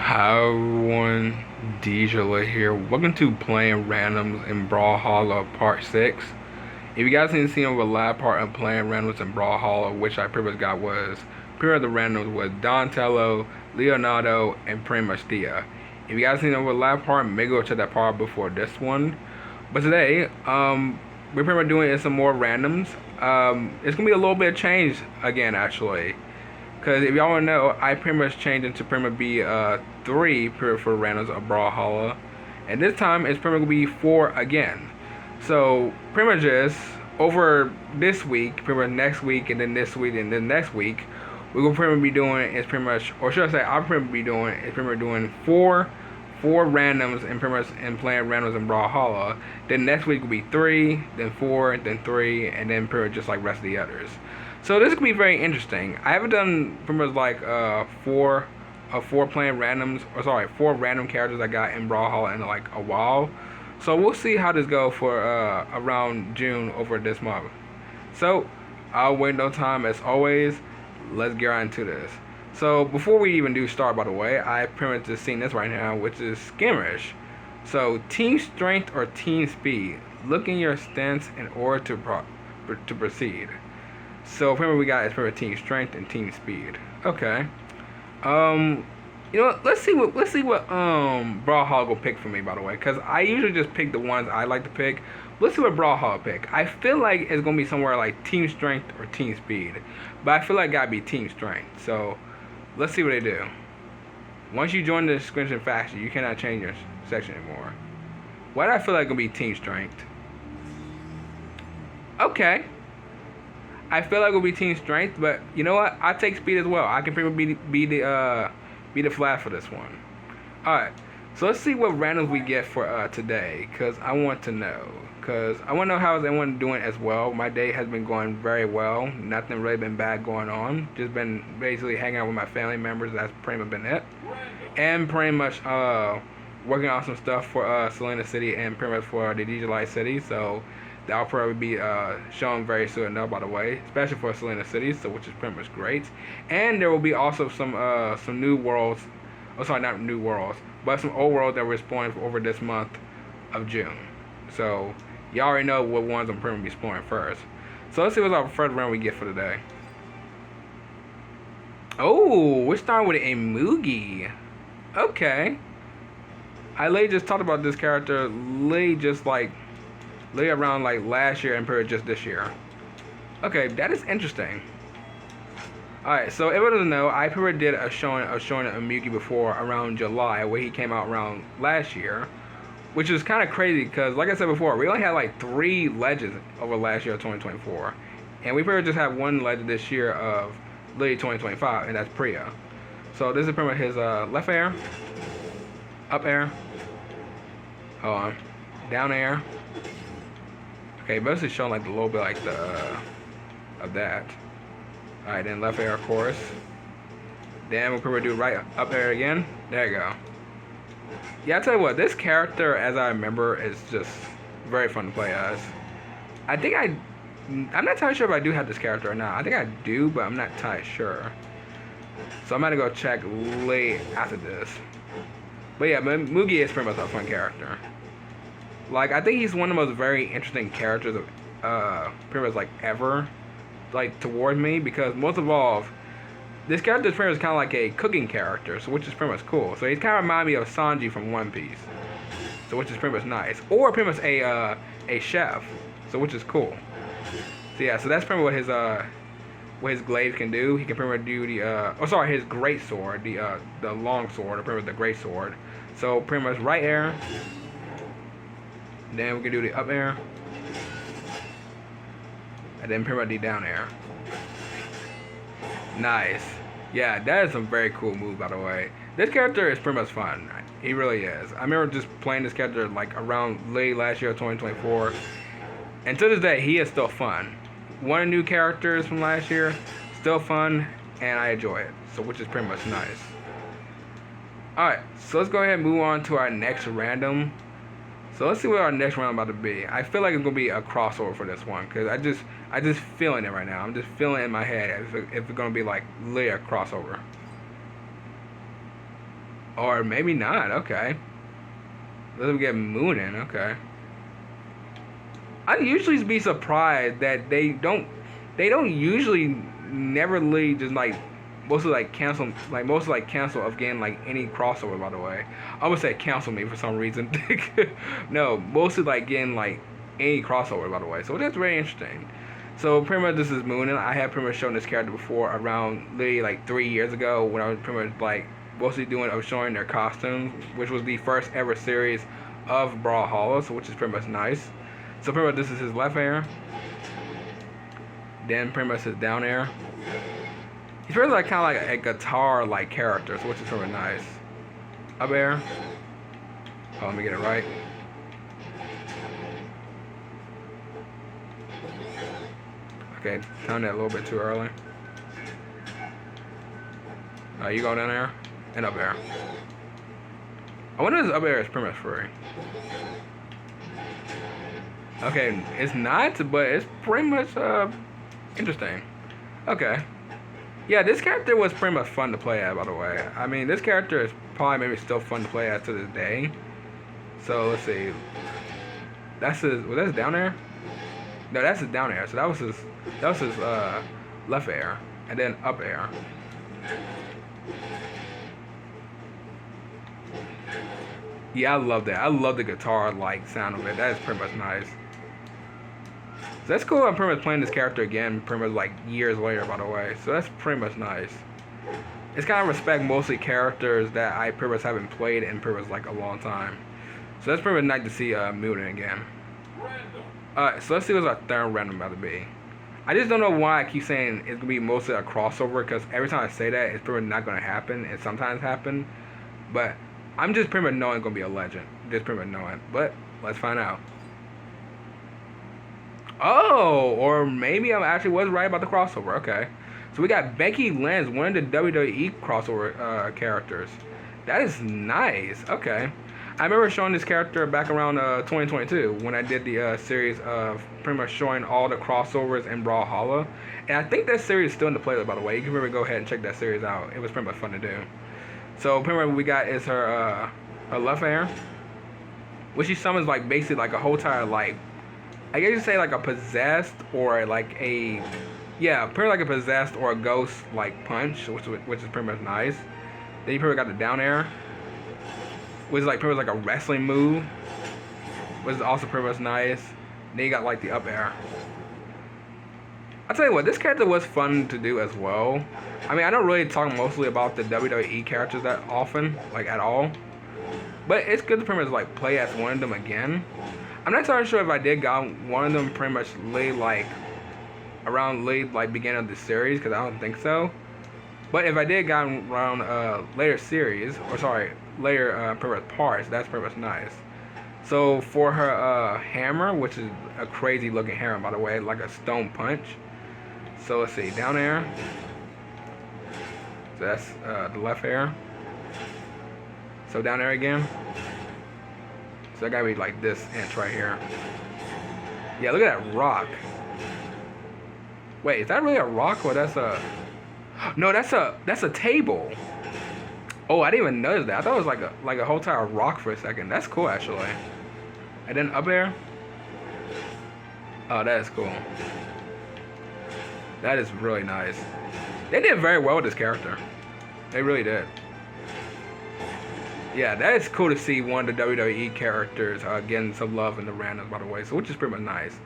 Hi everyone, DJ here. Welcome to Playing Randoms in Brawlhalla Part 6. If you guys didn't see over the last part of Playing Randoms in Brawlhalla, which I pretty much got was, pretty much the randoms was Donatello, Leonardo, and pretty much Thea. If you guys seen over the last part, maybe go check that part before this one. But today, we're pretty much doing some more randoms. It's gonna be a little bit of change again, actually. Because if y'all want to know, I pretty much changed into pretty much be 3 for randoms of Brawlhalla. And this time it's pretty much going to be 4 again. So pretty much just over this week, pretty much next week, and then this week, and then next week, we're going to pretty much be doing is pretty much, or should I say, I'll pretty much be doing is pretty much doing 4 randoms and pretty much and playing randoms in Brawlhalla. Then next week will be 3, then 4, then 3, and then pretty much just like rest of the others. So this could be very interesting. I haven't done pretty much like 4 playing randoms, or sorry, 4 random characters I got in Brawlhalla in like a while. So we'll see how this goes for around June over this month. So I'll wait no time as always. Let's get right into this. So before we even do start, by the way, I pretty much just seen this right now, which is Skirmish. So team strength or team speed. Look in your stance in order to proceed. So remember we got is for team strength and team speed. Okay. You know, let's see what Brawlhalla will pick for me, by the way, because I usually just pick the ones I like to pick. Let's see what Brawlhalla pick. I feel like it's gonna be somewhere like team strength or team speed, but I feel like it gotta be team strength. So let's see what they do. Once you join the description faction, you cannot change your section anymore. Why do I feel like it's gonna be team strength? Okay. I feel like it'll be team strength, but you know what? I take speed as well. I can pretty much be the flag for this one. All right, so let's see what randoms we get for today, cause I want to know. Cause I want to know how is everyone doing as well. My day has been going very well. Nothing really been bad going on. Just been basically hanging out with my family members. That's pretty much been it. And pretty much working on some stuff for Selena City and pretty much for the DJ Light City. So that'll probably be shown very soon enough, by the way, especially for Selena City, so which is pretty much great. And there will be also some new worlds, oh sorry, not new worlds, but some old worlds that we're exploring for over this month of June. So y'all already know what ones I'm pretty much be exploring first. So let's see what's our first round we get for today. Oh, we're starting with a Moogie. Okay. I literally just talked about this character literally just like around like last year and period just this year. Okay, that is interesting. Alright, so everyone doesn't know, I pretty did a showing of Miyuki before around July, where he came out around last year, which is kind of crazy because, like I said before, we only had like 3 legends over last year of 2024, and we pretty just have 1 legend this year of literally 2025, and that's Priya. So this is pretty much his left air, up air, hold on, down air. Okay, basically showing like a little bit like the of that. All right, then left air, of course. Then we'll probably do right up air again. There you go. Yeah, I tell you what, this character, as I remember, is just very fun to play as. I think I'm not entirely sure if I do have this character or not. I think I do, but I'm not entirely sure. So I'm gonna go check late after this. But yeah, Mugi is pretty much a fun character. Like, I think he's one of the most very interesting characters of, pretty much, like, ever, like, toward me, because most of all, this character is pretty much kind of like a cooking character, so which is pretty much cool. So he's kind of remind me of Sanji from One Piece, so which is pretty much nice. Or pretty much a chef, so which is cool. So yeah, so that's pretty much what his glaive can do. He can pretty much do his great sword, the long sword, or pretty much the great sword. So pretty much right air. Then we can do the up air. And then pretty much the down air. Nice. Yeah, that is some very cool moves, by the way. This character is pretty much fun. He really is. I remember just playing this character like around late last year, 2024. And to this day, he is still fun. One of the new characters from last year, still fun, and I enjoy it. So which is pretty much nice. Alright, so let's go ahead and move on to our next random. So let's see what our next round is about to be. I feel like it's gonna be a crossover for this one because I just feeling it right now. I'm just feeling it in my head if it's gonna be like literally a crossover. Or maybe not. Okay. Let me get mooning. Okay. I'd usually be surprised that they don't usually never really just like mostly like cancel of getting like any crossover. By the way, I would say cancel me for some reason. No, mostly like getting like any crossover. By the way, so that's very interesting. So pretty much this is Moonin. I had pretty much shown this character before around literally like 3 years ago when I was pretty much like mostly showing their costumes, which was the first ever series of Brawlhalla, so which is pretty much nice. So pretty much this is his left air. Then pretty much his down air. He's really like kind of like a guitar like character, so which is pretty nice. Up air. Oh, let me get it right. Okay, found that a little bit too early. You go down there and up air. I wonder if this up air is pretty much free. Okay, it's not, but it's pretty much interesting. Okay. Yeah, this character was pretty much fun to play at, by the way. I mean, this character is probably maybe still fun to play at to this day. So let's see. Was that down air? No, that's his down air. So that was his left air, and then up air. Yeah, I love that. I love the guitar like sound of it. That is pretty much nice. So that's cool. I'm pretty much playing this character again, pretty much like years later, by the way. So that's pretty much nice. It's kind of respect mostly characters that I pretty much haven't played in pretty much like a long time. So that's pretty much nice to see Mutant again. Alright, so let's see what's our third random about to be. I just don't know why I keep saying it's gonna be mostly a crossover, because every time I say that, it's pretty much not gonna happen. It sometimes happen, but I'm just pretty much knowing it's gonna be a legend. Just pretty much knowing. But let's find out. Oh, or maybe I actually was right about the crossover. Okay, so we got Becky Lynch, one of the WWE crossover characters. That is nice. Okay, I remember showing this character back around 2022 when I did the series of pretty much showing all the crossovers in Brawlhalla, and I think that series is still in the playlist, by the way. You can really go ahead and check that series out. It was pretty much fun to do. So pretty much what we got is her left air, which she summons like basically like a whole entire like, I guess you say like a possessed or like a, yeah, pretty like a possessed or a ghost like punch, which is pretty much nice. Then you pretty much got the down air, which is like pretty much like a wrestling move, which is also pretty much nice. Then you got like the up air. I'll tell you what, this character was fun to do as well. I mean, I don't really talk mostly about the WWE characters that often, like at all. But it's good to pretty much like play as one of them again. I'm not entirely sure if I did got one of them pretty much late like around late like beginning of the series, because I don't think so. But if I did got around later series, or sorry, later pretty much parts, that's pretty much nice. So for her hammer, which is a crazy looking hammer by the way, like a stone punch. So let's see, down air. So that's the left air. So down air again. So that gotta be like this inch right here. Yeah, look at that rock. Wait, is that really a rock or that's a? No, that's a table. Oh, I didn't even notice that. I thought it was like a whole entire rock for a second. That's cool actually. And then up air. Oh, that is cool. That is really nice. They did very well with this character. They really did. Yeah, that is cool to see one of the WWE characters getting some love in the randoms, by the way, so which is pretty much nice.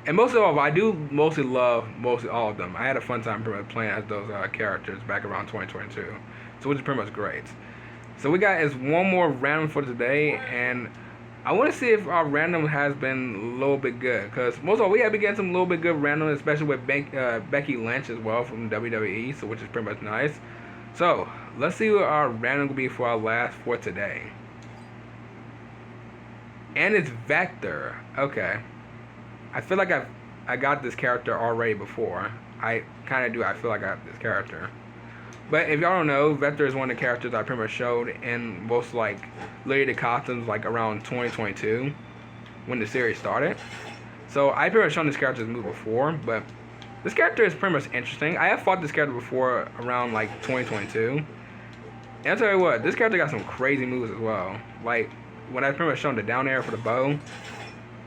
And most of all, I do mostly love all of them. I had a fun time pretty much playing as those characters back around 2022, so which is pretty much great. So we got is one more random for today, and I want to see if our random has been a little bit good, because most of all, we have been getting some little bit good random, especially with Becky Lynch as well from WWE, so which is pretty much nice. So let's see what our random will be for our last for today. And it's Vector. Okay. I feel like I got this character already before. I kind of do. I feel like I got this character. But if y'all don't know, Vector is one of the characters I pretty much showed in most like literally the costumes like around 2022 when the series started. So I pretty much shown this character's move before, but this character is pretty much interesting. I have fought this character before around like 2022. And I'll tell you what, this character got some crazy moves as well. Like, when I pretty much shown the down air for the bow,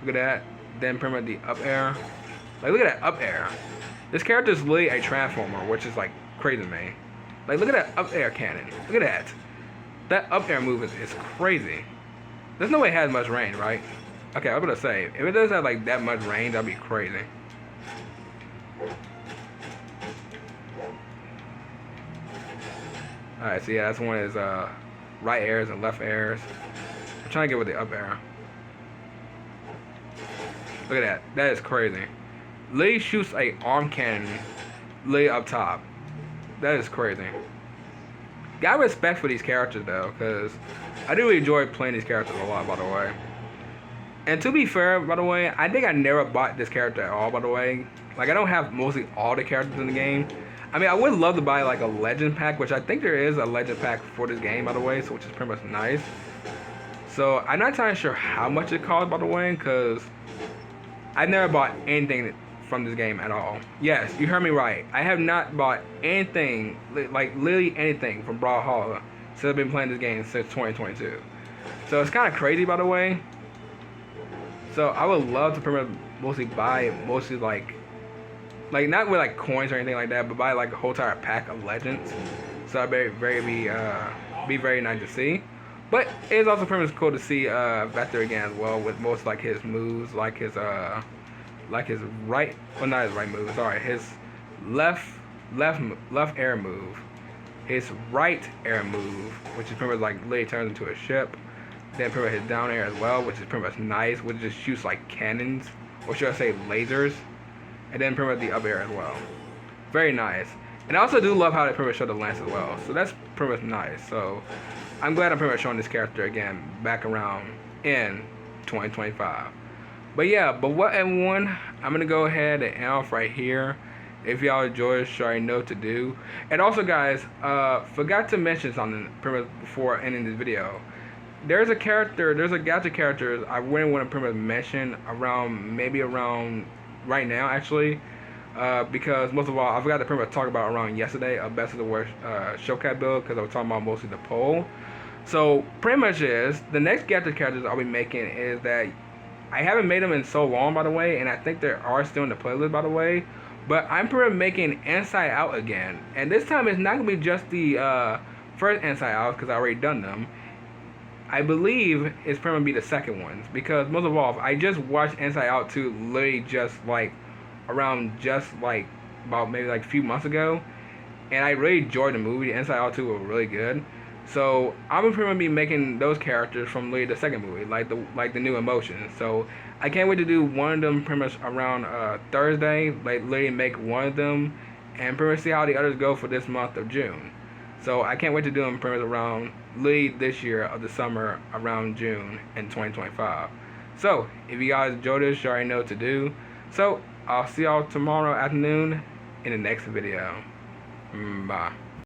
look at that. Then pretty much the up air. Like, look at that up air. This character is literally a transformer, which is like crazy to me. Like, look at that up air cannon. Look at that. That up air move is crazy. There's no way it has much range, right? Okay, I was gonna say, if it does have like that much range, that'd be crazy. Alright, so yeah, that's one of his right airs and left airs. I'm trying to get with the up air. Look at that. That is crazy. Lee shoots a arm cannon literally up top. That is crazy. Got respect for these characters though, because I do really enjoy playing these characters a lot, by the way. And to be fair, by the way, I think I never bought this character at all, by the way. Like, I don't have mostly all the characters in the game. I mean, I would love to buy like a legend pack, which I think there is a legend pack for this game, by the way, so which is pretty much nice. So I'm not entirely sure how much it costs, by the way, because I've never bought anything from this game at all. Yes, you heard me right. I have not bought anything, like literally anything from Brawlhalla since I've been playing this game since 2022. So it's kind of crazy, by the way. So I would love to pretty much mostly buy mostly like not with like coins or anything like that, but buy like a whole entire pack of legends. So that'd be very nice to see. But it's also pretty much cool to see Vector again as well, with most like his moves, like his right, well, not his right move, sorry, his left air move, his right air move, which is pretty much like literally turns into a ship. Then pretty much his down air as well, which is pretty much nice, which just shoots like cannons, or should I say lasers. And then pretty much the up air as well. Very nice. And I also do love how they pretty much show the lance as well. So that's pretty much nice. So I'm glad I'm pretty much showing this character again back around in 2025. But yeah, but what everyone, I'm gonna go ahead and end off right here. If y'all enjoyed, sure I know what to do. And also guys, forgot to mention something pretty much before ending this video. There's a gadget character I wouldn't want to pretty much mention maybe around right now actually, because most of all I forgot to pretty much talk about around yesterday a best of the worst showcat build, because I was talking about mostly the poll. So pretty much is the next gadget characters I'll be making is that I haven't made them in so long, by the way, and I think they are still in the playlist, by the way, but I'm pretty much making Inside Out again, and this time it's not gonna be just the first Inside Out because I already done them. I believe it's probably gonna be the second ones, because most of all, I just watched Inside Out 2 literally just like about maybe like a few months ago, and I really enjoyed the movie. Inside Out 2 was really good. So I'm pretty much be making those characters from literally the second movie, like the new emotions. So I can't wait to do one of them pretty much around Thursday, like literally make one of them, and pretty much see how the others go for this month of June. So I can't wait to do them pretty much around late this year of the summer, around June in 2025. So if you guys enjoyed this, you already know what to do. So I'll see y'all tomorrow afternoon in the next video. Bye.